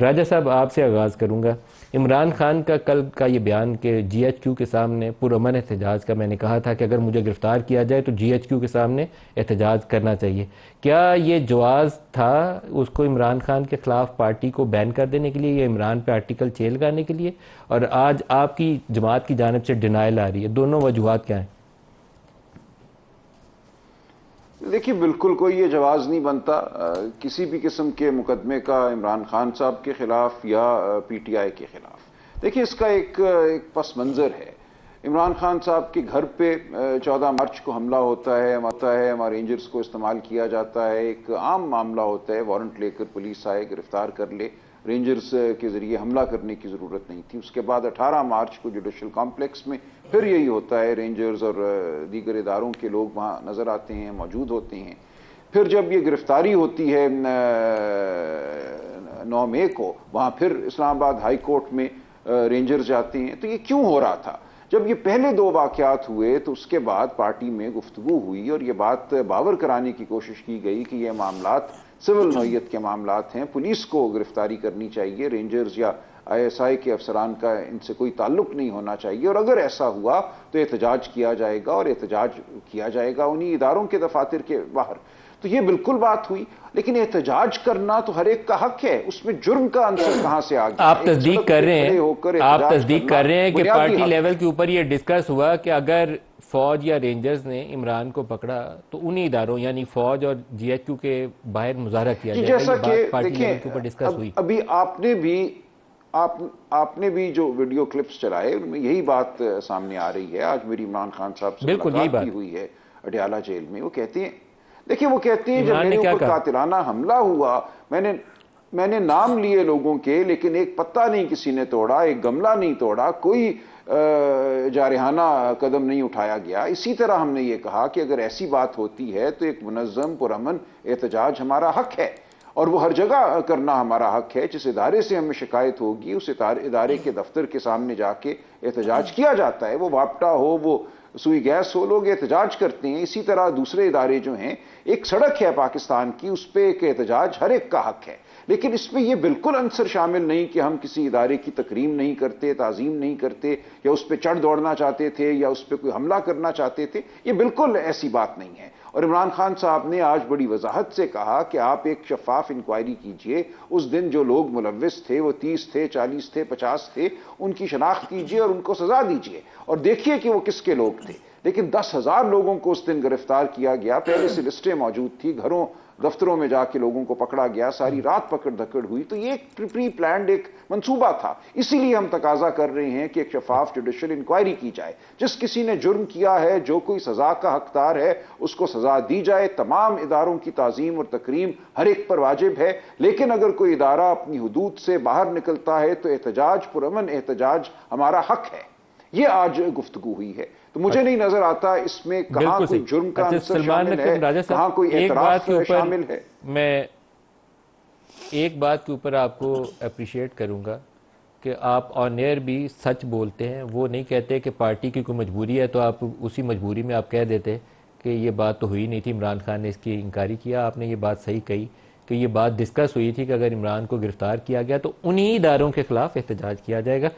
راجہ صاحب آپ سے آغاز کروں گا۔ عمران خان کا کل کا یہ بیان کہ جی ایچ کیو کے سامنے پرامن احتجاج کا، میں نے کہا تھا کہ اگر مجھے گرفتار کیا جائے تو جی ایچ کیو کے سامنے احتجاج کرنا چاہیے، کیا یہ جواز تھا اس کو عمران خان کے خلاف پارٹی کو بین کر دینے کے لیے یا عمران پہ آرٹیکل چیل لگانے کے لیے؟ اور آج آپ کی جماعت کی جانب سے ڈینائل آ رہی ہے، دونوں وجوہات کیا ہیں؟ دیکھیے، بالکل کوئی یہ جواز نہیں بنتا کسی بھی قسم کے مقدمے کا عمران خان صاحب کے خلاف یا پی ٹی آئی کے خلاف۔ دیکھیے، اس کا ایک پس منظر ہے۔ عمران خان صاحب کے گھر پہ 14 مارچ کو حملہ ہوتا ہے، ہمارے رینجرز کو استعمال کیا جاتا ہے، ایک عام معاملہ ہوتا ہے، وارنٹ لے کر پولیس آئے، گرفتار کر لے، رینجرز کے ذریعے حملہ کرنے کی ضرورت نہیں تھی۔ اس کے بعد 18 مارچ کو جوڈیشل کمپلیکس میں پھر یہی ہوتا ہے، رینجرز اور دیگر اداروں کے لوگ وہاں نظر آتے ہیں، موجود ہوتے ہیں۔ پھر جب یہ گرفتاری ہوتی ہے 9 مئی کو، وہاں پھر اسلام آباد ہائی کورٹ میں رینجرز جاتے ہیں۔ تو یہ کیوں ہو رہا تھا؟ جب یہ پہلے 2 واقعات ہوئے تو اس کے بعد پارٹی میں گفتگو ہوئی اور یہ بات باور کرانے کی کوشش کی گئی کہ یہ معاملات سول نوعیت کے معاملات ہیں، پولیس کو گرفتاری کرنی چاہیے، رینجرز یا آئی ایس آئی کے افسران کا ان سے کوئی تعلق نہیں ہونا چاہیے، اور اگر ایسا ہوا تو احتجاج کیا جائے گا، اور احتجاج کیا جائے گا انہی اداروں کے دفاتر کے باہر۔ تو یہ بالکل بات ہوئی، لیکن احتجاج کرنا تو ہر ایک کا حق ہے، اس میں جرم کا عنصر کہاں سے آ گیا؟ آپ تصدیق کر رہے ہیں کہ پارٹی لیول کے اوپر یہ ڈسکس ہوا کہ اگر فوج یا رینجرز نے عمران کو پکڑا تو انہی اداروں یعنی فوج اور جی ایچ کیو کے باہر مظاہرہ کیا جائے گا؟ جیسا کہ پارٹی لیول کے اوپر ڈسکس ہوئی۔ ابھی آپ نے بھی جو ویڈیو کلپس چلائے ان میں یہی بات سامنے آ رہی ہے۔ آج میری عمران خان صاحب سے ملاقات کی ہوئی ہے اڈیالہ جیل میں۔ وہ کہتے ہیں، دیکھیں وہ کہتے ہیں جب میرے اوپر قاتلانہ حملہ ہوا، میں نے نام لیے لوگوں کے، لیکن ایک پتا نہیں کسی نے توڑا، ایک گملہ نہیں توڑا، کوئی جارحانہ قدم نہیں اٹھایا گیا۔ اسی طرح ہم نے یہ کہا کہ اگر ایسی بات ہوتی ہے تو ایک منظم پرامن احتجاج ہمارا حق ہے، اور وہ ہر جگہ کرنا ہمارا حق ہے۔ جس ادارے سے ہمیں شکایت ہوگی اس ادارے کے دفتر کے سامنے جا کے احتجاج کیا جاتا ہے، وہ واپٹا ہو، وہ سوئی گیس ہو، لوگ احتجاج کرتے ہیں۔ اسی طرح دوسرے ادارے جو ہیں، ایک سڑک ہے پاکستان کی، اس پہ ایک احتجاج ہر ایک کا حق ہے، لیکن اس میں یہ بالکل عنصر شامل نہیں کہ ہم کسی ادارے کی تکریم نہیں کرتے، تعظیم نہیں کرتے، یا اس پہ چڑھ دوڑنا چاہتے تھے یا اس پہ کوئی حملہ کرنا چاہتے تھے۔ یہ بالکل ایسی بات نہیں ہے، اور عمران خان صاحب نے آج بڑی وضاحت سے کہا کہ آپ ایک شفاف انکوائری کیجئے، اس دن جو لوگ ملوث تھے وہ 30 تھے، 40 تھے، 50 تھے، ان کی شناخت کیجئے اور ان کو سزا دیجئے، اور دیکھیے کہ وہ کس کے لوگ تھے۔ لیکن 10,000 لوگوں کو اس دن گرفتار کیا گیا، پہلے سے لسٹیں موجود تھی، گھروں دفتروں میں جا کے لوگوں کو پکڑا گیا، ساری رات پکڑ دھکڑ ہوئی۔ تو یہ ایک پری پلانڈ ایک منصوبہ تھا، اسی لیے ہم تقاضا کر رہے ہیں کہ ایک شفاف جوڈیشل انکوائری کی جائے، جس کسی نے جرم کیا ہے، جو کوئی سزا کا حقدار ہے، اس کو سزا دی جائے۔ تمام اداروں کی تعظیم اور تکریم ہر ایک پر واجب ہے، لیکن اگر کوئی ادارہ اپنی حدود سے باہر نکلتا ہے تو احتجاج، پرامن احتجاج ہمارا حق ہے۔ یہ آج گفتگو ہوئی ہے، تو مجھے نہیں نظر آتا اس میں کہاں کوئی جرم کا عنصر شامل ہے، کہاں کوئی اعتراف شامل ہے۔ میں ایک بات کے اوپر آپ کو اپریشیٹ کروں گا کہ آپ آن ایئر بھی سچ بولتے ہیں، وہ نہیں کہتے کہ پارٹی کی کوئی مجبوری ہے تو آپ اسی مجبوری میں آپ کہہ دیتے کہ یہ بات تو ہوئی نہیں تھی، عمران خان نے اس کی انکاری کیا۔ آپ نے یہ بات صحیح کہی کہ یہ بات ڈسکس ہوئی تھی کہ اگر عمران کو گرفتار کیا گیا تو انہی اداروں کے خلاف احتجاج کیا جائے گا۔